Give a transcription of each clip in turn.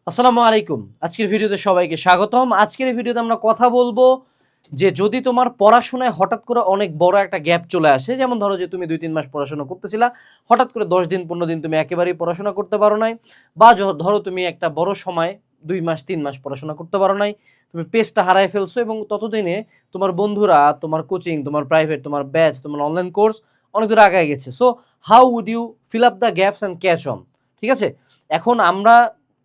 আসসালামু আলাইকুম। আজকের ভিডিওতে সবাইকে স্বাগতম। আজকের এই ভিডিওতে আমরা কথা বলবো যে যদি তোমার পড়াশোনায় হঠাৎ করে অনেক বড় একটা গ্যাপ চলে আসে, যেমন ধরো যে তুমি ২-৩ মাস পড়াশোনা করতেছিলা, হঠাৎ করে ১০ দিন ১৫ দিন তুমি একেবারেই পড়াশোনা করতে পারো নাই, বা ধরো তুমি একটা বড় সময় ২ মাস ৩ মাস পড়াশোনা করতে পারো নাই, তুমি পেজটা হারায় ফেলছো এবং ততদিনে তোমার বন্ধুরা, তোমার কোচিং, তোমার প্রাইভেট, তোমার ব্যাচ, তোমার অনলাইন কোর্স অনেক দূর আগায় গেছে। So how would you fill up the gaps and catch on? ঠিক আছে? এখন আমরা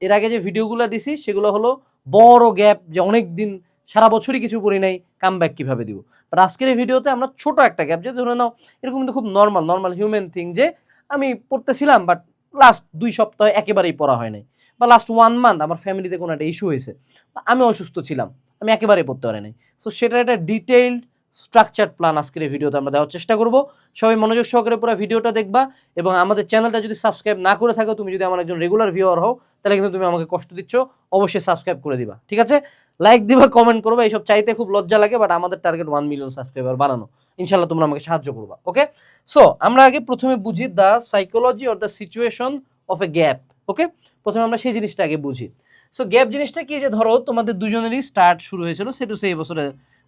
এর আগে যে ভিডিওগুলো দিছি সেগুলো হলো বড় গ্যাপ, যে অনেক দিন সারা বছরই কিছু পড়ি নাই, কামব্যাক কিভাবে দিব। বাট আজকের এই ভিডিওতে আমরা ছোট একটা গ্যাপ, যে ধরে নাও এরকম কিন্তু খুব নর্মাল হিউম্যান থিং, যে আমি পড়তেছিলাম বাট লাস্ট ২ সপ্তাহ একেবারেই পড়া হয় নাই, বা লাস্ট 1 মান্থ আমার ফ্যামিলিতে কোনো একটা ইস্যু হয়েছে, বা আমি অসুস্থ ছিলাম, আমি একেবারেই পড়তে পারি নাই। সো সেটার একটা ডিটেইলড স্ট্রাকচার্ড প্ল্যান আজকের এই ভিডিওতে আমরা দেওয়ার চেষ্টা করব। সবাই মনোযোগ সহকারে পুরো ভিডিওটা দেখবা, এবং আমাদের চ্যানেলটা যদি সাবস্ক্রাইব না করে থাকো, তুমি যদি আমার একজন রেগুলার ভিউয়ার হও, তাহলে কিন্তু তুমি আমাকে কষ্ট দিচ্ছ, অবশ্যই সাবস্ক্রাইব করে দিবা। ঠিক আছে? লাইক দিবা, কমেন্ট করবা, এইসব চাইতে খুব লজ্জা লাগে, বাট আমাদের টার্গেট 1 মিলিয়ন সাবস্ক্রাইবার বানানো। ইনশাল্লাহ তোমরা আমাকে সাহায্য করবা। ওকে, সো আমরা আগে প্রথমে বুঝি the psychology or the situation of a gap. Okay, প্রথমে আমরা সেই জিনিসটা আগে বুঝি। সো গ্যাপ জিনিসটা কি, যে ধরো তোমাদের দুজনেরই স্টার্ট শুরু হয়েছিল সেটু সেই বছরে,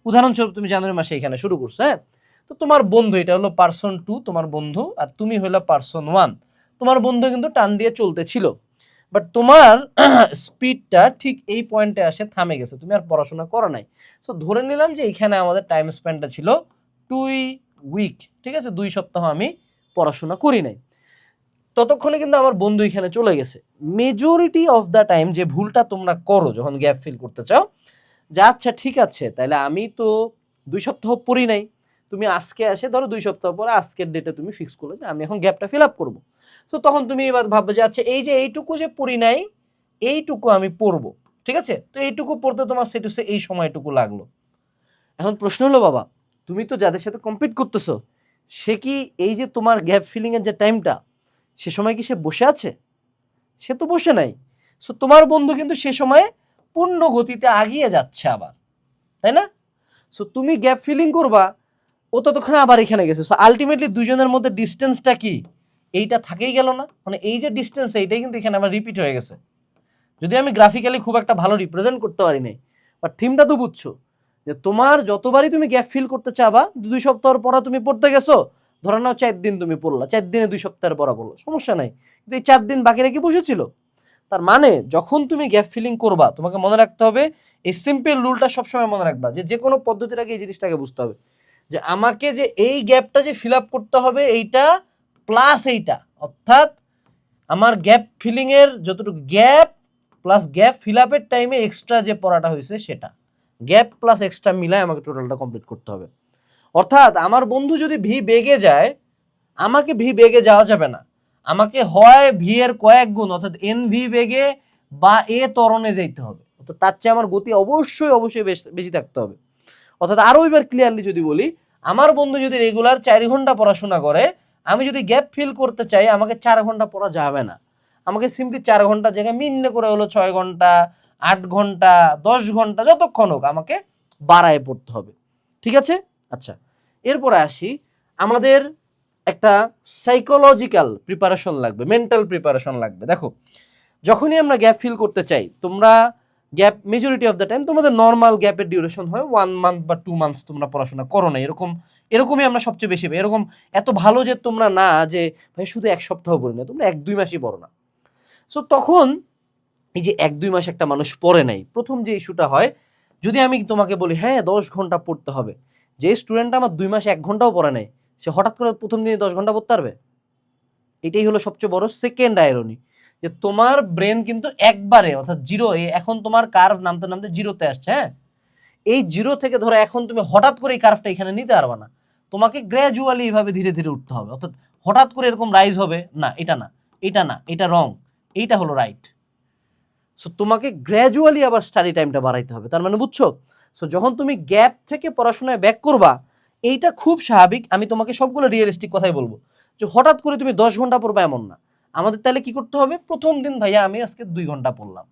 উদাহরণস্বরূপ তুমি জানুয়ারি মাসে এখানে শুরু করছো। হ্যাঁ, তো তোমার বন্ধু, এটা হলো পার্সন 2 তোমার বন্ধু, আর তুমি হইলা পার্সন 1। তোমার বন্ধু কিন্তু টান দিয়ে চলতেছিল, বাট তোমার স্পিডটা ঠিক এই পয়েন্টে আসে থামে গেছে, তুমি আর পড়াশোনা করো নাই। সো ধরে নিলাম যে এইখানে আমাদের টাইম স্পেন্ডটা ছিল 2 উইক। ঠিক আছে, 2 সপ্তাহ আমি পড়াশোনা করি নাই। ততক্ষণে কিন্তু আমার বন্ধু এখানে চলে গেছে। মেজরিটি অফ দ্য টাইম যে ভুলটা তোমরা করো যখন গ্যাপ ফিল করতে চাও, যে আচ্ছা ঠিক আছে, তাহলে আমি তো 2 সপ্তাহ পড়ি নাই, তুমি আজকে আসে ধরো 2 সপ্তাহ পরে আজকের ডেটে তুমি ফিক্স করলো যে আমি এখন গ্যাপটা ফিল আপ করবো। সো তখন তুমি এবার ভাববে যে আচ্ছা এই যে এইটুকু যে পড়ি নাই, এইটুকু আমি পড়বো। ঠিক আছে, তো এইটুকু পড়তে তোমার সেটুসে এই সময়টুকু লাগলো। এখন প্রশ্ন হলো, বাবা তুমি তো যাদের সাথে কম্পিট করতেছো, সে কি এই যে তোমার গ্যাপ ফিলিংয়ের যে টাইমটা, সে সময় কি সে বসে আছে? সে তো বসে নাই। সো তোমার বন্ধু কিন্তু সে সময়ে পূর্ণ গতিতে আগিয়ে যাচ্ছে আবার, তাই না? সো তুমি গ্যাপ ফিলিং করবা, ও ততক্ষণে আবার এখানে গেছে। সো আলটিমেটলি দুজনের মধ্যে ডিস্টেন্সটা কি, এইটা থাকেই গেল না? মানে এই যে ডিস্টেন্স, এইটাই কিন্তু এখানে আবার রিপিট হয়ে গেছে। যদি আমি গ্রাফিক্যালি খুব একটা ভালো রিপ্রেজেন্ট করতে পারি নাই, বাট থিমটা তো বুঝছো, যে তোমার যতবারই তুমি গ্যাপ ফিল করতে চাবা, 2 সপ্তাহের পড়া তুমি পড়তে গেছো, ধরে নাও 4 দিন তুমি পড়লা, 4 দিনে 2 সপ্তাহের পড়া পড়লো, সমস্যা নাই, কিন্তু এই 4 দিন বাকি রেখে বসেছিল। তার মানে যখন তুমি গ্যাপ ফিলিং করবা, তোমাকে মনে রাখতে হবে, এই সিম্পল রুলটা সবসময় মনে রাখবা, যে যে কোনো পদ্ধতির আগে এই জিনিসটাকে বুঝতে হবে, যে আমাকে যে এই গ্যাপটা যে ফিল আপ করতে হবে, এইটা প্লাস এইটা, অর্থাৎ আমার গ্যাপ ফিলিং এর যতটুকু গ্যাপ প্লাস গ্যাপ ফিল আপের টাইমে এক্সট্রা যে পড়াটা হয়েছে, সেটা গ্যাপ প্লাস এক্সট্রা মিলায় আমাকে টোটালটা কমপ্লিট করতে হবে। অর্থাৎ আমার বন্ধু যদি ভি বেগে যায়, আমাকে ভি বেগে যাওয়া যাবে না, আমাকে হয় ভি এর কয়েক গুণ, অর্থাৎ এন ভি বেগে বা এ ত্বরণে যেতে হবে। অর্থাৎ তার চেয়ে আমার গতি অবশ্যই বেশি থাকতে হবে। অর্থাৎ আরো এবার ক্লিয়ারলি যদি বলি, আমার বন্ধু যদি রেগুলার 4 ঘন্টা পড়াশোনা করে, আমি যদি গ্যাপ ফিল করতে চাই, আমাকে 4 ঘন্টা পড়া যাবে না, আমাকে সিম্পলি 4 ঘন্টার জায়গায় মিন্নে করে হলো 6 ঘন্টা, 8 ঘন্টা, 10 ঘন্টা, যতক্ষণ হোক আমাকে বাড়ায় পড়তে হবে। ঠিক আছে? আচ্ছা, এরপরে আসি, আমাদের একটা সাইকোলজিক্যাল প্রিপারেশন লাগবে, মেন্টাল প্রিপারেশন লাগবে। দেখো, যখনই আমরা গ্যাপ ফিল করতে চাই, তোমরা gap majority of the time তোমাদের নর্মাল গ্যাপের ডিউরেশন হয় 1 মান্থ বা 2 মান্থস, তোমরা পড়াশোনা করো না, এরকমই আমরা সবচেয়ে বেশি পাই। এরকম এত ভালো যে তোমরা না, যে ভাই শুধু 1 সপ্তাহ পড়ি না, তোমরা 1-2 মাসই পড়ো না। সো তখন এই যে 1-2 মাস একটা মানুষ পড়ে নাই, প্রথম যে ইস্যুটা হয়, যদি আমি তোমাকে বলি হ্যাঁ 10 ঘন্টা পড়তে হবে, যে স্টুডেন্টটা আমার 2 মাস 1 ঘন্টাও পড়ে নাই, সে হঠাৎ করে প্রথম দিনে 10 ঘন্টা পড়তে পারবে? এটাই হলো সবচেয়ে বড় সেকেন্ড আইরনি, যে তোমার ব্রেন কিন্তু একবারে, অর্থাৎ জিরো, এখন তোমার কার্ভ নামতে নামতে জিরোতে আসছে। হ্যাঁ, এই জিরো থেকে ধরো এখন তুমি হঠাৎ করে এই কার্ভটা এখানে নিতে পারবে না, তোমাকে গ্র্যাজুয়ালি এইভাবে ধীরে ধীরে উঠতে হবে। অর্থাৎ হঠাৎ করে এরকম রাইজ হবে না, এটা না, এটা না, এটা রং, এইটা হলো রাইট। সো তোমাকে গ্র্যাজুয়ালি আবার স্টাডি টাইমটা বাড়াইতে হবে। তার মানে বুঝছো? সো যখন তুমি গ্যাপ থেকে পড়াশোনায় ব্যাক করবা, এইটা খুব স্বাভাবিক। আমি তোমাকে সবগুলো রিয়েলিস্টিক কথাই বলবো, যে হঠাৎ করে তুমি 10 ঘন্টা পড়বা এমন না। আমাদের তাহলে কি করতে হবে, প্রথম দিন ভাইয়া আমি আজকে 2 ঘন্টা পড়লাম,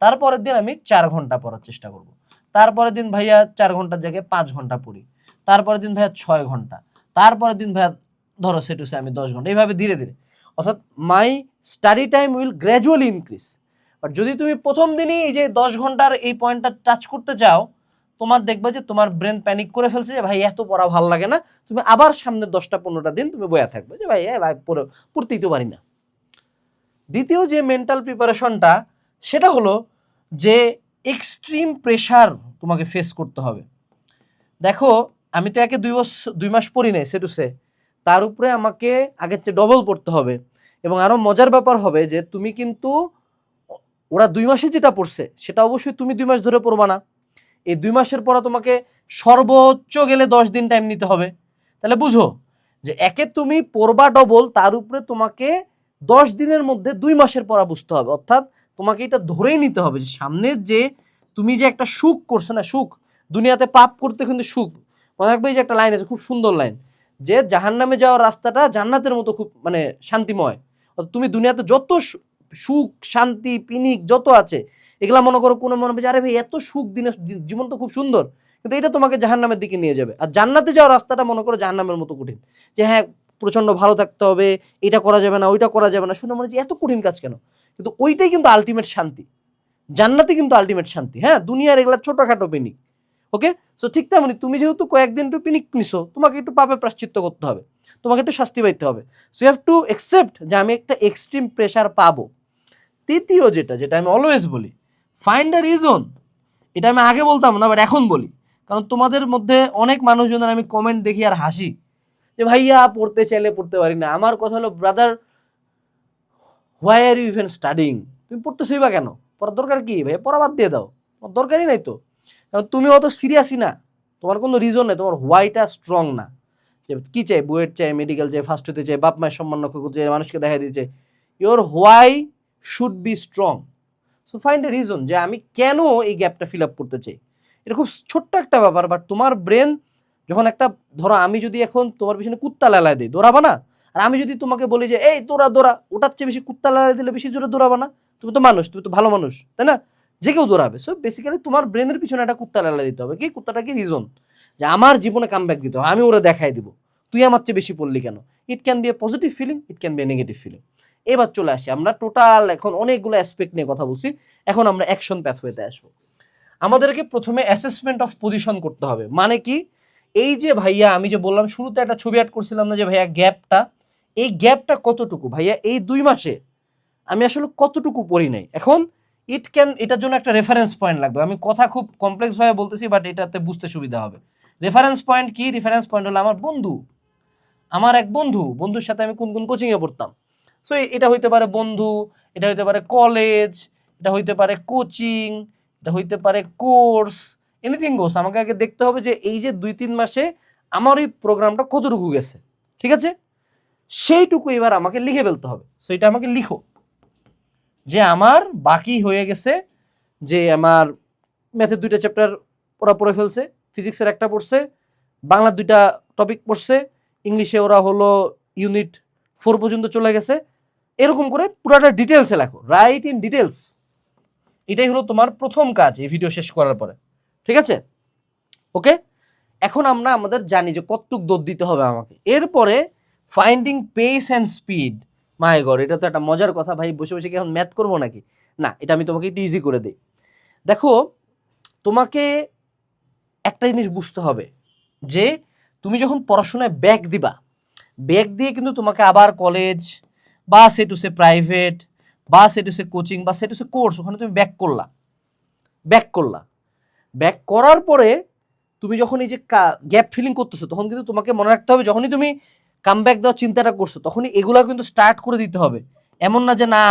তারপরের দিন আমি 4 ঘন্টা পড়ার চেষ্টা করব, তারপরের দিন ভাইয়া 4 ঘন্টার জায়গায় 5 ঘন্টা পড়ি, তারপরের দিন ভাইয়া 6 ঘন্টা, তারপরের দিন ভাইয়া ধরো সেটুসে আমি 10 ঘন্টা, এইভাবে ধীরে ধীরে। অর্থাৎ my study time will gradually increase, but যদি তুমি প্রথম দিনই এই যে 10 ঘন্টার এই পয়েন্টটা টাচ করতে চাও, তোমার দেখবা যে তোমার ব্রেন প্যানিক করে ফেলছে যে ভাই এত পড়া ভালো লাগে না, তুমি আবার সামনের 10টা-15টা দিন তুমি বয়া থাকবে যে ভাই ভাই পড়তেই তো পারি না। দ্বিতীয় যে মেন্টাল প্রিপারেশনটা, সেটা হলো যে এক্সট্রিম প্রেশার তোমাকে ফেস করতে হবে। দেখো আমি তো একে 2 মাস পড়ি নাই সে টু সে, তার উপরে আমাকে আগের চেয়ে ডবল পড়তে হবে। এবং আরো মজার ব্যাপার হবে যে তুমি কিন্তু ওরা 2 মাসে যেটা পড়ছে সেটা অবশ্যই তুমি 2 মাস ধরে পড়বা না। এই 2 মাসের পর তোমাকে সর্বোচ্চ গেলে 10 দিন টাইম নিতে হবে। তাহলে বুঝো যে একে তুমি পড়বা ডবল, তার উপরে তোমাকে 10 দিনের মধ্যে 2 মাসের পড়া বুঝতে হবে। অর্থাৎ তোমাকে এটা ধরেই নিতে হবে যে সামনের যে তুমি যে একটা সুখ করছো না, সুখ দুনিয়াতে পাপ করতে কিন্তু সুখ, মনে রাখবে যে একটা লাইন আছে খুব সুন্দর লাইন, যে জাহান্নামে যাওয়ার রাস্তাটা জান্নাতের মতো খুব মানে শান্তিময়। তুমি দুনিয়াতে যত সুখ শান্তি পিনিক যত আছে এগুলা মনে করো কোনো মনে হবে যে আরে ভাই এত সুখ দিনে জীবন তো খুব সুন্দর, কিন্তু এটা তোমাকে জাহান্নামের দিকে নিয়ে যাবে। আর জান্নাতে যাওয়ার রাস্তাটা মনে করো জাহান্নামের মতো কঠিন, যে হ্যাঁ প্রচন্ড ভালো থাকতে হবে, এটা করা যাবে না ওইটা করা যাবে না, শুনে মনে যে এত কঠিন কাজ কেন, কিন্তু ওইটাই কিন্তু আলটিমেট শান্তি, জান্নাতে কিন্তু আলটিমেট শান্তি। হ্যাঁ দুনিয়ার এগুলা ছোটখাটো পিনিক, ওকে। সো ঠিক তেমনি তুমি যেহেতু কয়েকদিন একটু পিনিক নিছো, তোমাকে একটু পাপে প্রাশ্চিত্য করতে হবে, তোমাকে একটু শাস্তি পাইতে হবে। So you have to accept যে আমি একটা এক্সট্রিম প্রেশার পাবো। তৃতীয় যেটা আমি অলওয়েজ বলি, ফাইন্ড আ রিজন। এটা আমি আগে বলতাম না বাট এখন বলি, কারণ তোমাদের মধ্যে অনেক মানুষজনের আমি কমেন্ট দেখি আর হাসি যে ভাইয়া পড়তে চাইলে পড়তে পারি না। আমার কথা হলো brother, why are you even studying? তুমি পড়তেছই বা কেন? পড়ার দরকার কি ভাই? পড়া বাদ দিয়ে দাও, দরকারই নাই তো। কারণ তুমি অত সিরিয়াসই না, তোমার কোনো রিজন নেই, তোমার হোয়াইটা স্ট্রং না। যে কী চাই, বুয়েট চাই, মেডিকেল চাই, ফার্স্ট হতে চাই, বাপ মায়ের সম্মান রক্ষা করতে চাই, মানুষকে দেখা দিতে চাই। Your why should be strong. So find a reason যে আমি কেন এই গ্যাপটা ফিল আপ করতে চাই। এটা খুব ছোট্ট একটা ব্যাপার, বাট তোমার ব্রেন যখন একটা, ধরো আমি যদি এখন তোমার পিছনে কুত্তা লালায় দিই, দৌড়াবা না? আর আমি যদি তোমাকে বলি যে এই দৌড়া দৌড়া, ওটার চেয়ে বেশি কুত্তা লালায় দিলে বেশি জোরে দৌড়াবা না? তুমি তো মানুষ, তুমি তো ভালো মানুষ, তাই না? যে কেউ দৌড়াবে। সো বেসিক্যালি তোমার ব্রেনের পিছনে একটা কুত্তা লালায় দিতে হবে। কি কুত্তাটা? কি রিজন যে আমার জীবনে কামব্যাক দিতে হবে, আমি ওরা দেখাই দিব তুই আমার চেয়ে বেশি পড়লি কেন। It can be a positive feeling, it can be a negative feeling. এবার চলে আসি, আমরা টোটাল এখন অনেকগুলো অ্যাসপেক্ট নিয়ে কথা বলছি, এখন আমরা অ্যাকশন প্যাথওয়েতে আসবো। আমাদেরকে প্রথমে অ্যাসেসমেন্ট অফ পজিশন করতে হবে। মানে কি? এই যে ভাইয়া আমি যে বললাম শুরুতে একটা ছবি অ্যাড করছিলাম না যে ভাইয়া গ্যাপটা, এই গ্যাপটা কতটুকু ভাইয়া এই 2 মাসে আমি আসলে কতটুকু পড়ি নাই। এখন এটার জন্য একটা রেফারেন্স পয়েন্ট লাগবে। আমি কথা খুব কমপ্লেক্স ভাবে বলতেছি বাট এটাতে বুঝতে সুবিধা হবে। রেফারেন্স পয়েন্ট কি? রেফারেন্স পয়েন্ট হলো আমার বন্ধু, আমার এক বন্ধুর সাথে আমি কোন কোচিংয়ে পড়তাম। সো এটা হইতে পারে বন্ধু, এটা হইতে পারে কলেজ, এটা হইতে পারে কোচিং, এটা হইতে পারে কোর্স, এনিথিং গোস। আমাকে আগে দেখতে হবে যে এই যে 2-3 মাসে আমার ওই প্রোগ্রামটা কতটুকু গেছে, ঠিক আছে? সেইটুকু এবার আমাকে লিখে ফেলতে হবে। সো এটা আমাকে লিখো যে আমার বাকি হয়ে গেছে, যে আমার ম্যাথের 2টা চ্যাপ্টার ওরা পড়ে ফেলছে, ফিজিক্সের একটা পড়ছে, বাংলার 2টা টপিক পড়ছে, ইংলিশে ওরা হলো ইউনিট 4 পর্যন্ত চলে গেছে। এরকম করে পুরাটা ডিটেলসে লেখো, রাইট ইন ডিটেলস। এটাই হলো তোমার প্রথম কাজ এই ভিডিও শেষ করার পরে, ঠিক আছে? ওকে, এখন আমরা আমাদের জানি যে কতটুক দৌড় দিতে হবে আমাকে। এরপরে finding pace and speed. My god, এটা তো একটা মজার কথা ভাই, বসে বসে কি এখন ম্যাথ করবো নাকি? না, এটা আমি তোমাকে একটু ইজি করে দিই। দেখো তোমাকে একটা জিনিস বুঝতে হবে যে তুমি যখন পড়াশোনায় ব্যাক দিবা, ব্যাক দিয়ে কিন্তু তোমাকে আবার কলেজ বা সে টু সে প্রাইভেট বা সে টু সে কোচিং বা সে টু সে কোর্স, ওখানে তুমি ব্যাক করলা। ব্যাক করার পরে তুমি যখন এই যে গ্যাপ ফিলিং করতেছো, তখন কিন্তু তোমাকে মনে রাখতে হবে যখনই তুমি কামব্যাক দেওয়ার চিন্তাটা করছো, তখনই এগুলা কিন্তু স্টার্ট করে দিতে হবে। এমন না যে না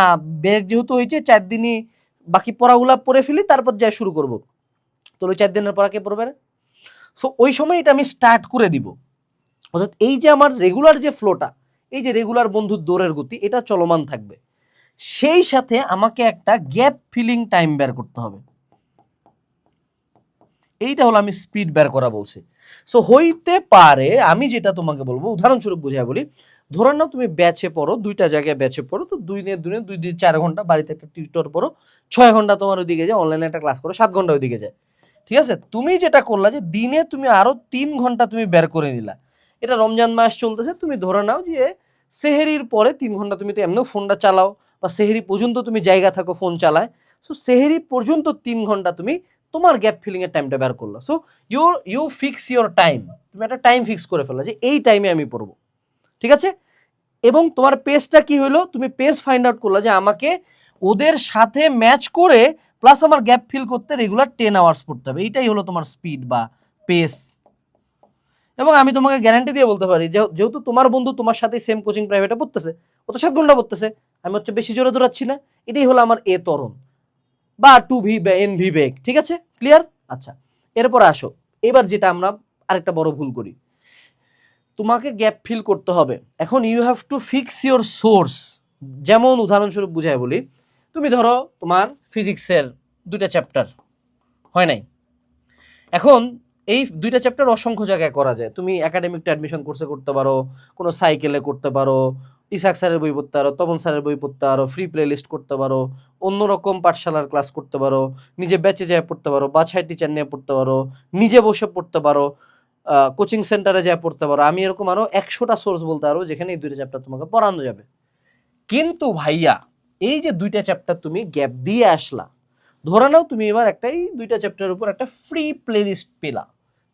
ব্যাক যেহেতু হয়েছে 4 দিনই বাকি পড়াগুলা পড়ে ফেলি তারপর যাই শুরু করব, তো ওই 4 দিনের পড়া কে পড়বে না? সো ওই সময় এটা আমি স্টার্ট করে দিব। অর্থাৎ এই যে আমার রেগুলার যে ফ্লোটা, এই যে রেগুলার বন্ধুর দৌড়ের গতি, এটা চলমান থাকবে। সেই সাথে আমাকে একটা গ্যাপ ফিলিং টাইম বের করতে হবে। এইটা হলো আমি স্পিড বের করা বলছি। সো হইতে পারে আমি যেটা তোমাকে বলবো, উদাহরণস্বরূপ বুঝাই বলি, ধরে নাও তুমি ব্যাচে পড়ো, 2টা জায়গায় ব্যাচে পড়ো, তো 2 দিন 4 ঘন্টা, বাড়িতে একটা টিউটর পড়ো, 6 ঘন্টা তোমার ওইদিকে যায়, অনলাইনে একটা ক্লাস করো 7 ঘন্টা ওইদিকে যায়, ঠিক আছে? তুমি যেটা করলা যে দিনে তুমি আরো 3 ঘন্টা তুমি বের করে নিলা। এটা রমজান মাস চলতেছে, তুমি ধরে নাও যে সেহেরির পরে 3 ঘন্টা তুমি তো এমনিও ফোনটা চালাও, বা সেহেরি পর্যন্ত তুমি জায়গা থাকো ফোন চালায়। সো সেহেরি পর্যন্ত 3 ঘন্টা তুমি তোমার গ্যাপ ফিলিংয়ের টাইমটা বের করলা। So you fix your time, তুমি একটা টাইম ফিক্স করে ফেললা যে এই টাইমে আমি পড়বো, ঠিক আছে। এবং তোমার পেসটা কি হলো, তুমি পেস ফাইন্ড আউট করলা যে আমাকে ওদের সাথে ম্যাচ করে প্লাস আমার গ্যাপ ফিল করতে রেগুলার 10 আওয়ার্স পড়তে হবে। এইটাই হলো তোমার স্পিড বা পেস। এবং আমি তোমাকে গ্যারান্টি দিয়ে বলতে পারি যেহেতু তোমার বন্ধু তোমার সাথে সেম কোচিং প্রাইভেটে পড়তেছে, ও তো 7 ঘন্টা পড়তেছে, আমি হচ্ছে বেশি জোরে দৌড়াচ্ছি না, এটাই হলো আমার এ তরণ বা 2V বা NV বেগ, ঠিক আছে, ক্লিয়ার। আচ্ছা, এরপর আসো, এবার যেটা আমরা আরেকটা বড় ভুল করি, তোমাকে গ্যাপ ফিল করতে হবে। এখন you have to fix your source. যেমন উদাহরণস্বরূপ বুঝাই বলি, তুমি ধরো তোমার ফিজিক্সের 2টা চ্যাপ্টার হয় নাই, এখন এই 2টা চ্যাপ্টার অসংখ্য জায়গায় করা যায়। তুমি একাডেমিক অ্যাডমিশন কোর্সে করতে পারো, কোনো সাইকেলে করতে পারো, ইসাক স্যারের বই পড়তে পারো, তপন স্যারের বই পড়তে পারো, ফ্রি প্লে লিস্ট করতে পারো, অন্যরকম পাঠশালার ক্লাস করতে পারো, নিজে ব্যাচে যায় পড়তে পারো, বাছাই টিচার নিয়ে পড়তে পারো, নিজে বসে পড়তে পারো, কোচিং সেন্টারে যায় পড়তে পারো। আমি এরকম আরও 100টা সোর্স বলতে পারবো যেখানে এই 2টা চ্যাপ্টার তোমাকে পড়ানো যাবে। কিন্তু ভাইয়া এই যে 2টা চ্যাপ্টার তুমি গ্যাপ দিয়ে আসলা, ধরে নাও তুমি এবার একটাই 2টা চ্যাপ্টারের উপর একটা ফ্রি প্লেলিস্ট পেলা,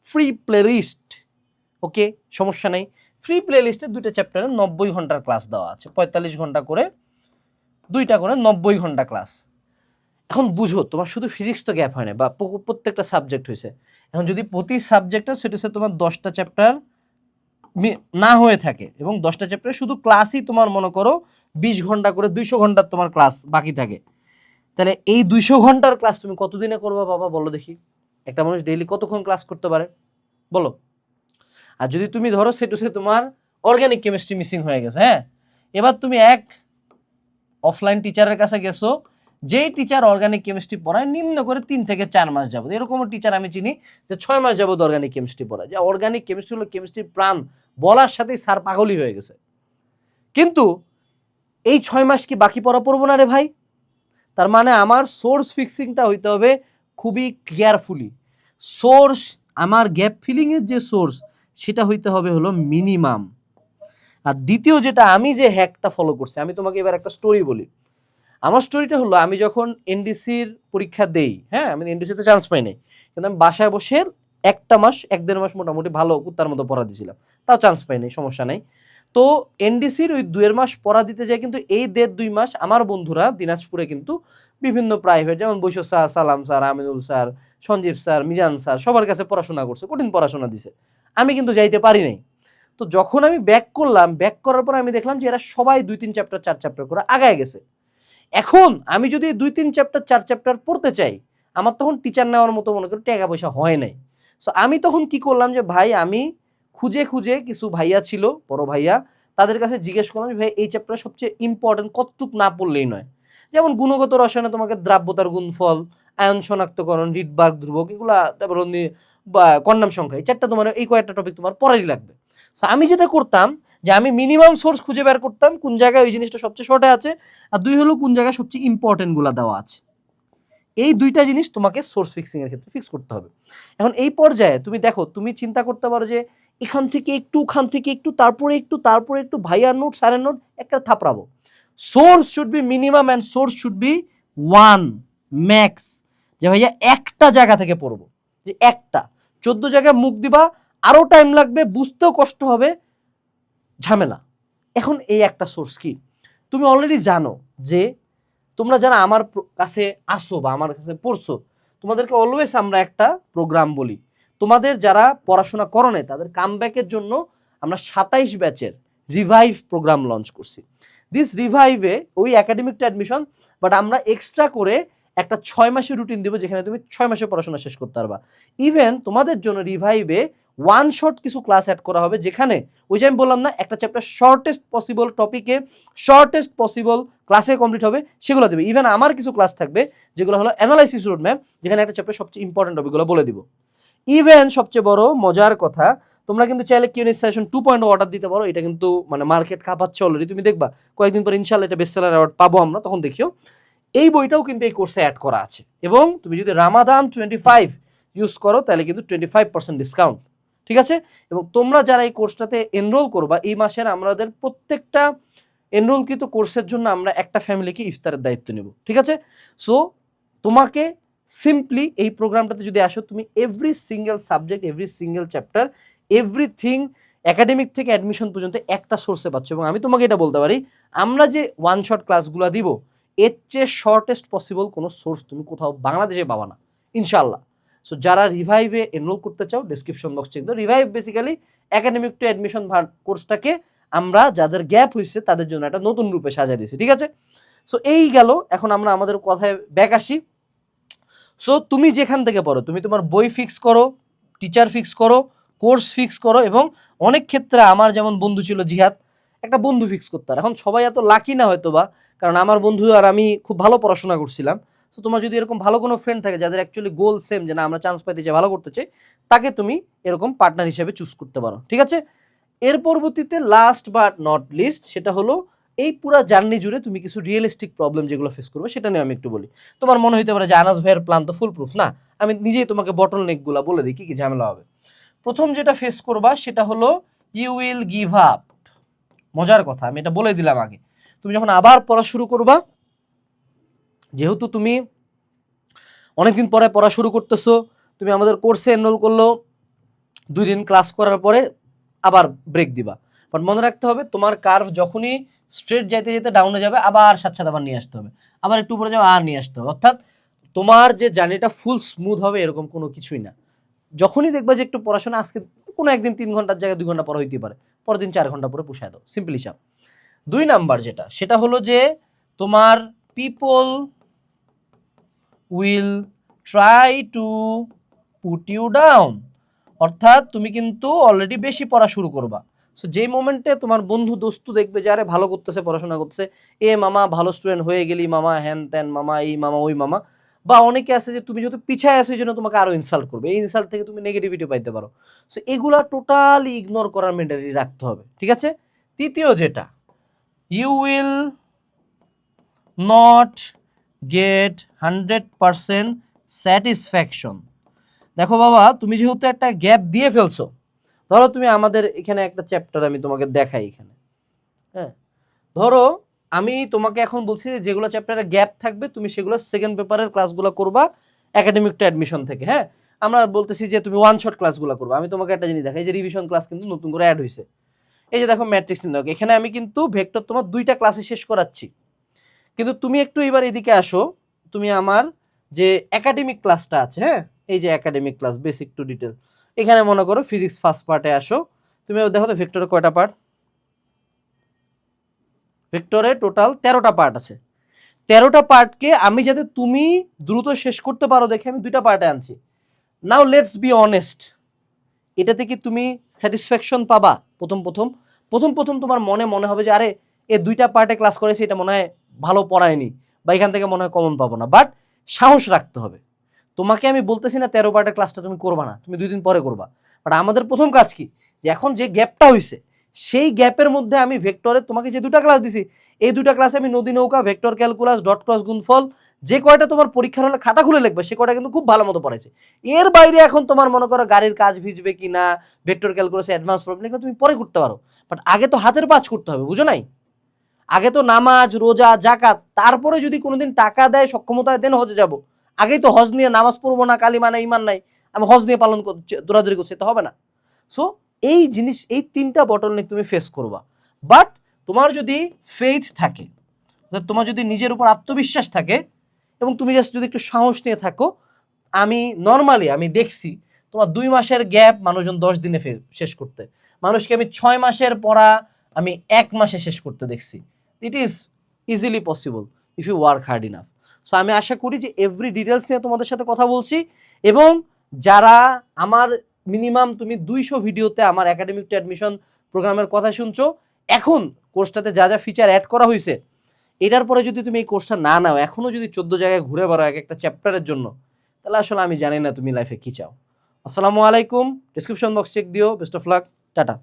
ফ্রি প্লেলিস্ট, ওকে, সমস্যা নেই। ফ্রি প্লেলিস্টে 2টা চ্যাপ্টারে 90 ঘন্টার ক্লাস দেওয়া আছে, 45 ঘন্টা করে, 2টা করে 90 ঘন্টা ক্লাস। এখন বুঝো, তোমার শুধু ফিজিক্স তো গ্যাপ হয় না, বা প্রত্যেকটা সাবজেক্ট হয়েছে। এখন যদি প্রতি সাবজেক্টে সেটা হচ্ছে তোমার 10টা চ্যাপ্টার না হয়ে থাকে এবং 10টা চ্যাপ্টারে শুধু ক্লাসই তোমার মনে করো 20 ঘন্টা করে, 200 ঘন্টার তোমার ক্লাস বাকি থাকে, তাহলে এই 200 ঘন্টার ক্লাস তুমি কতদিনে করবা বাবা বলো দেখি? একটা মানুষ ডেইলি কতক্ষণ ক্লাস করতে পারে বলো? আর যদি তুমি ধরো সেটুসে তোমার অর্গানিক কেমিস্ট্রি মিসিং হয়ে গেছে, হ্যাঁ, এবার তুমি এক অফলাইন টিচারের কাছে গেছো, যেই টিচার অর্গানিক কেমিস্ট্রি পড়ায় নিম্ন করে 3 থেকে 4 মাস যাবত। এরকমও টিচার আমি চিনি যে 6 মাস যাবত অর্গানিক কেমিস্ট্রি পড়ায়, যে অর্গানিক কেমিস্ট্রি হলো কেমিস্ট্রির প্রাণ, বলার সাথেই স্যার পাগলই হয়ে গেছে। কিন্তু এই 6 মাস কি বাকি পড়া পড়বো না রে ভাই? তার মানে আমার সোর্স ফিক্সিংটা হইতে হবে খুবই কেয়ারফুলি। সোর্স, আমার গ্যাপ ফিলিংয়ের যে সোর্স সেটা হইতে হবে হলো মিনিমাম। আর দ্বিতীয় যেটা আমি যে হ্যাকটা ফলো করছি, আমি তোমাকে এবার একটা স্টোরি বলি। আমার স্টোরিটা হলো, আমি যখন এনডিসির পরীক্ষা দেই, হ্যাঁ, আমি এনডিসিতে চান্স পাই নাই, কিন্তু আমি বাসায় বসে 1 মাস মোটামুটি ভালো কুত্তার মতো পড়া দিয়েছিলাম, তাও চান্স পাই নাই, সমস্যা নাই। তো এনডিসির ওই 2 মাস পড়া দিতে যায়, কিন্তু এই 1.5-2 মাস আমার বন্ধুরা দিনাজপুরে কিন্তু বিভিন্ন প্রাইভেট, যেমন বৈশো sir, Salam sir, Aminul sir, Sanjeev sir, Mizan sir, সবার কাছে পড়াশোনা করছে, কঠিন পড়াশোনা দিছে, আমি কিন্তু যাইতে পারি নাই। তো যখন আমি ব্যাক করলাম, ব্যাক করার পর আমি দেখলাম যে এরা সবাই 2-3 চ্যাপ্টার 4 চ্যাপ্টার করে আগায় গেছে। এখন আমি যদি 2-3 চ্যাপ্টার 4 চ্যাপ্টার পড়তে চাই, আমার তখন টিচার নেওয়ার মতো মনে করি টাকা পয়সা হয় নাই। সো আমি তখন কি করলাম যে ভাই, আমি খুঁজে খুঁজে কিছু ভাইয়া ছিল, বড় ভাইয়া, তাদের কাছে জিজ্ঞেস করলাম যে ভাই এই চ্যাপ্টার সবচেয়ে ইম্পর্টেন্ট কতটুক না পড়লেই নয়। যেমন গুণগত রসায়নে তোমাকে দ্রাব্যতার গুণফল, আয়ন শনাক্তকরণ, রিডবার্গ ধ্রুবক, এগুলা, তারপর কন্ডাম সংখ্যা, এই 4টা তোমার, এই কয়েকটা টপিক তোমার পড়ারই লাগবে। সো আমি যেটা করতাম যে আমি মিনিমাম সোর্স খুঁজে বের করতাম কোন জায়গায় ওই জিনিসটা সবচেয়ে শর্টে আছে, আর 2 হলো কোন জায়গায় সবচেয়ে ইম্পর্টেন্ট গুলা দেওয়া আছে। এই 2টা জিনিস তোমাকে সোর্স ফিক্সিং এর ক্ষেত্রে ফিক্স করতে হবে। এখন এই পর্যায়ে তুমি দেখো, তুমি চিন্তা করতে পারো যে এখান থেকে একটু, ওখান থেকে একটু, তারপরে একটু, তারপরে একটু, ভাইয়ার নোট, স্যারের নোট, একটা থাপড়াবো। Source should be minimum and source should be 1 max, যে ভাইয়া একটা জায়গা থেকে পড়বো, যে একটা 14 জায়গায় মুখ দিবা, আরো টাইম লাগবে, বুঝতেও কষ্ট হবে, ঝামেলা। এখন এই একটা সোর্স কি, তুমি অলরেডি জানো যে তোমরা যারা আমার কাছে আসো বা আমার কাছে পড়ছো, তোমাদেরকে অলওয়েজ আমরা একটা প্রোগ্রাম বলি, তোমাদের যারা পড়াশোনা করো নাই তাদের কামব্যাকের জন্য আমরা 27 ব্যাচের রিভাইভ প্রোগ্রাম লঞ্চ করছি। দিস রিভাইভে ওই একাডেমিক অ্যাডমিশন, বাট আমরা এক্সট্রা করে একটা 6 মাসের রুটিন দেবো যেখানে তুমি 6 মাসে পড়াশোনা শেষ করতে পারবা। ইভেন তোমাদের জন্য রিভাইভে 1 শট কিছু ক্লাস অ্যাড করা হবে, যেখানে ওই যে আমি বললাম না, একটা চ্যাপ্টার শর্টেস্ট পসিবল টপিকে শর্টেস্ট পসিবল ক্লাসে কমপ্লিট হবে, সেগুলো দেবে। ইভেন আমার কিছু ক্লাস থাকবে যেগুলো হলো অ্যানালাইসিস রোড ম্যাপ, যেখানে একটা চ্যাপ্টার সবচেয়ে ইম্পর্টেন্ট টপিকগুলো বলে দিব। ইভেন সবচেয়ে বড় মজার কথা, তোমরা কিন্তু চাইলে কিউএনএ সেশন 2.0 অর্ডার দিতে পারো। এটা কিন্তু মানে মার্কেট কাঁপাচ্ছে অলরেডি, তুমি দেখবা কয়েকদিন পর ইনশাআল্লাহ এটা বেস্ট সেলার অ্যাওয়ার্ড পাবো আমরা, তখন দেখিও। এই বইটাও কিন্তু এই কোর্সে অ্যাড করা আছে, এবং তুমি যদি রামাদান 25 ইউজ করো তাহলে কিন্তু 25% ডিসকাউন্ট, ঠিক আছে? এবং তোমরা যারা এই কোর্সটাতে এনরোল করবা, এই মাসের আমাদের প্রত্যেকটা এনরোলকৃত কোর্সের জন্য আমরা একটা ফ্যামিলিকে ইফতারের দায়িত্ব নেব, ঠিক আছে? সো তোমাকে সিম্পলি এই প্রোগ্রামটাতে যদি আসো, তুমি every single subject, every single chapter, everything academic থেকে অ্যাডমিশন পর্যন্ত একটা সোর্সে পাচ্ছ। এবং আমি তোমাকে এটা বলতে পারি, আমরা যে ওয়ান শট ক্লাসগুলো দিব, এর চেয়ে শর্টেস্ট পসিবল কোনো সোর্স তুমি কোথাও বাংলাদেশে পাবা না ইনশাল্লাহ। সো যারা রিভাইভে এনরোল করতে চাও, ডিসক্রিপশন বক্স চেক দাও। Revive basically academic to admission কোর্সটাকে আমরা যাদের গ্যাপ হয়েছে তাদের জন্য একটা নতুন রূপে সাজিয়ে দিয়েছি, ঠিক আছে? সো এই গেল, এখন আমরা আমাদের কথায় ব্যাক আসি। সো তুমি যেখান থেকে পড়ো, তুমি তোমার বই ফিক্স করো, টিচার ফিক্স করো, কোর্স ফিক্স করো, এবং অনেক ক্ষেত্রে আমার যেমন বন্ধু ছিল জিহাদ, একটা বন্ধু ফিক্স করতে আর এখন সবাই এত লাকি না হয়তো বা, কারণ আমার বন্ধু আর আমি খুব ভালো পড়াশোনা করছিলাম। সো তোমার যদি এরকম ভালো কোনো ফ্রেন্ড থাকে যাদের অ্যাকচুয়ালি গোল সেম, যে না আমরা চান্স পাইতে চাই, ভালো করতে চাই, তাকে তুমি এরকম পার্টনার হিসেবে চুজ করতে পারো, ঠিক আছে? এর পরবর্তীতে লাস্ট বাট নট লিস্ট, সেটা হলো এই পুরো জার্নি জুড়ে তুমি কিছু রিয়েলিস্টিক প্রবলেম যেগুলো ফেস করবে সেটা নিয়ে আমি একটু বলি। তোমার মনে হইতে পারে যে আনাস ভাইয়ের প্ল্যান তো ফুল প্রুফ না, আমি নিজেই তোমাকে বটল নেকগুলো বলে দিই কি কি ঝামেলা হবে। প্রথম যেটা ফেস করবা সেটা হলো ইউ উইল গিভ আপ। মজার কথা, আমি এটা বলে দিলাম আগে, তুমি যখন আবার পড়া শুরু করবা, যেহেতু তুমি অনেকদিন পরে পড়া শুরু করতেছো, তুমি আমাদের কোর্সে এনরোল করলো, 2 দিন ক্লাস করার পরে আবার ব্রেক দিবা। বাট মনে রাখতে হবে, তোমার কার্ভ যখনই স্ট্রেট যাইতে যেতে ডাউনে যাবে, আবার সাথে সাথে আবার নিয়ে আসতে হবে, আবার একটু উপরে যাবে আর নিয়ে আসতে হবে। অর্থাৎ তোমার যে জার্নিটা ফুল স্মুথ হবে এরকম কোনো কিছুই না। যখনই দেখবা যে একটু পড়াশোনা আজকে কোনো একদিন 3 ঘন্টার জায়গায় 2 ঘন্টা পড়া হইতে পারে, পরের দিন 4 ঘন্টা পরে পুষায় দাও, সিম্পল হিসাব। 2 নাম্বার যেটা, সেটা হলো যে তোমার people will try to put you down. অর্থাৎ তুমি কিন্তু অলরেডি বেশি পড়া শুরু করবা। সো যেই মোমেন্টে তোমার বন্ধু দোস্তু দেখবে যে আরে ভালো করতেছে, পড়াশোনা করতেছে, এ মামা ভালো স্টুডেন্ট হয়ে গেলি মামা, হ্যান ত্যান মামা, এই মামা ওই মামা, বা অনেকে আছে যে তুমি যেহেতু পিছায় আসো এই জন্য তোমাকে আরো ইনসাল্ট করবে, এই ইনসাল্ট থেকে তুমি নেগেটিভিটি পাইতে পারো। সো এগুলা টোটালি ইগনোর করার মেন্টালিটি রাখতে হবে, ঠিক আছে? তৃতীয় যেটা, you will not get 100% satisfaction. দেখো বাবা, তুমি যেহেতু একটা গ্যাপ দিয়ে ফেলছো, ধরো তুমি আমাদের এখানে একটা চ্যাপ্টার আমি তোমাকে দেখাই এখানে, হ্যাঁ, ধরো আমি তোমাকে এখন বলছি যে যেগুলো চ্যাপ্টারে গ্যাপ থাকবে তুমি সেগুলো সেকেন্ড পেপারের ক্লাসগুলো করবা একাডেমিক টু অ্যাডমিশন থেকে। হ্যাঁ, আমরা বলতেছি যে তুমি ওয়ান শট ক্লাসগুলো করবা। আমি তোমাকে একটা জিনিস দেখাই, এই যে রিভিশন ক্লাস কিন্তু নতুন করে অ্যাড হয়েছে। এই যে দেখো ম্যাট্রিক্স নির্ণয়, এখানে আমি কিন্তু ভেক্টর তোমার 2টা ক্লাসে শেষ করাচ্ছি। কিন্তু তুমি একটু এবার এদিকে আসো, তুমি আমার যে একাডেমিক ক্লাসটা আছে, হ্যাঁ, এই যে academic class basic to detail, এখানে মনে করো ফিজিক্স ফার্স্ট পার্টে আসো। তুমি দেখো তো ভেক্টরে কয়টা পার্ট, ভেক্টরে টোটাল 13টা পার্ট আছে। 13টা পার্টকে আমি যাতে তুমি দ্রুত শেষ করতে পারো দেখে আমি 2টা পার্টে আনছি। নাও লেটস বি অনেস্ট, এটাতে কি তুমি স্যাটিসফ্যাকশন পাবা? প্রথম প্রথম প্রথম প্রথম তোমার মনে হবে যে আরে এ 2টা পার্টে ক্লাস করেছি, এটা মনে হয় ভালো পড়ায়নি, বা এখান থেকে মনে হয় কমন পাবো না। বাট সাহস রাখতে হবে। তোমাকে আমি বলতেছি না 13 পার্টের ক্লাসটা তুমি করবা না, তুমি 2 দিন পরে করবা। বাট আমাদের প্রথম কাজ কি, যে এখন যে গ্যাপটা হয়েছে সেই গ্যাপের মধ্যে আমি ভেক্টরে তোমাকে যে 2টা ক্লাস দিছি, এই 2টা ক্লাসে আমি নদী নৌকা, ভেক্টর ক্যালকুলাস, ডট ক্রস গুণফল, যে কয়টা তোমার পরীক্ষার হলে খাতা খুলে লিখবে সে কয়টা কিন্তু খুব ভালো মতো পড়াইছে। এর বাইরে এখন তোমার মনে করো গাড়ির কাজ ভিজবে কিনা, ভেক্টর ক্যালকুলাসে অ্যাডভান্স প্রবলেম, এগুলো তুমি পরে করতে পারো। বাট আগে তো হাতের কাজ করতে হবে, বুঝো নাই? আগে তো নামাজ, রোজা, জাকাত, তারপরে যদি কোনোদিন টাকা দেয়, সক্ষমতা দেন হজে যাব। আগেই তো হজ নিয়ে নামাজ পড়বো না, কালিমা না, ইমান নাই, আমি হজ নিয়ে পালন দৌড়াদৌড়ি করছি, তো হবে না। সো এই জিনিস, এই 3টা বটলনেক তুমি ফেস করবা। বাট তোমার যদি ফেইথ থাকে, তোমার যদি নিজের উপর আত্মবিশ্বাস থাকে, এবং তুমি জাস্ট যদি একটু সাহস নিয়ে থাকো, আমি নর্মালি আমি দেখছি তোমার 2 মাসের গ্যাপ মানুষজন 10 দিনে শেষ করতে, মানুষকে আমি 6 মাসের পড়া আমি 1 মাসে শেষ করতে দেখছি। It is easily possible if you work hard enough. So আমি আশা করি যে এভরি ডিটেলস নিয়ে তোমাদের সাথে কথা বলছি, এবং যারা আমার মিনিমাম তুমি 200 ভিডিওতে আমার একাডেমিক টু অ্যাডমিশন প্রোগ্রামের কথা শুনছো, এখন কোর্সটাতে যা যা ফিচার অ্যাড করা হয়েছে, এটার পরে যদি তুমি এই কোর্সটা না নাও, এখনও যদি 14 জায়গায় ঘুরে বেড়াও এক একটা চ্যাপ্টারের জন্য, তাহলে আসলে আমি জানি না তুমি লাইফে কি চাও। আসসালামু আলাইকুম, ডিসক্রিপশন বক্স চেক দিও। Best of luck, tata.